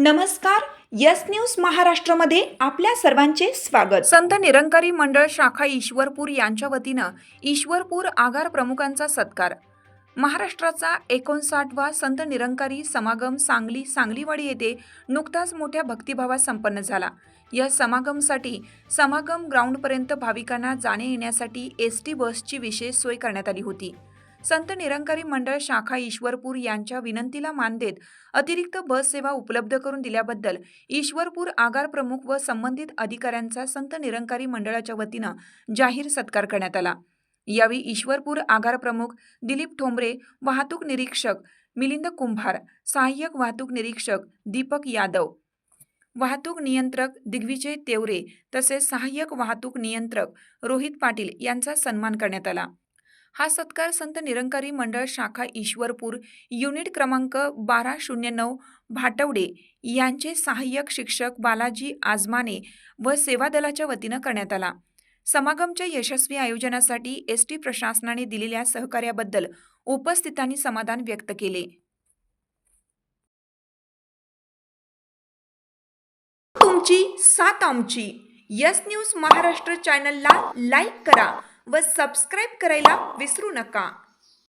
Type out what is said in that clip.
नमस्कार. Yes news महाराष्ट्रमध्ये आपल्या सर्वांचे स्वागत. संत निरंकारी मंडळ शाखा ईश्वरपूर यांच्या वतीनं ईश्वरपूर आगार प्रमुखांचा सत्कार. महाराष्ट्राचा 59वा संत निरंकारी समागम सांगलीवाडी येथे नुकताच मोठ्या भक्तिभावात संपन्न झाला. या समागमसाठी समागम ग्राउंडपर्यंत भाविकांना जाणे येण्यासाठी एसटी बसची विशेष सोय करण्यात आली होती. संत निरंकारी मंडळ शाखा ईश्वरपूर यांच्या विनंतीला मान देत अतिरिक्त बस सेवा उपलब्ध करून दिल्याबद्दल ईश्वरपूर आगार प्रमुख व संबंधित अधिकाऱ्यांचा संत निरंकारी मंडळाच्या वतीनं जाहीर सत्कार करण्यात आला. यावेळी ईश्वरपूर आगार प्रमुख दिलीप ठोंबरे, वाहतूक निरीक्षक मिलिंद कुंभार, सहाय्यक वाहतूक निरीक्षक दीपक यादव, वाहतूक नियंत्रक दिग्विजय तेवरे तसेच सहाय्यक वाहतूक नियंत्रक रोहित पाटील यांचा सन्मान करण्यात आला. हा सत्कार संत निरंकारी मंडळ शाखा ईश्वरपूर युनिट क्रमांक 1209 भाटवडे यांचे सहाय्यक शिक्षक बालाजी आजमाने व सेवा दलाच्या वतीनं करण्यात आला. समागमच्या यशस्वी आयोजनासाठी एसटी प्रशासनाने दिलेल्या सहकार्याबद्दल उपस्थितांनी समाधान व्यक्त केले. तुमची साथ आमची. यस न्यूज महाराष्ट्र चॅनलला लाईक करा व सबस्क्राईब करायला विसरू नका.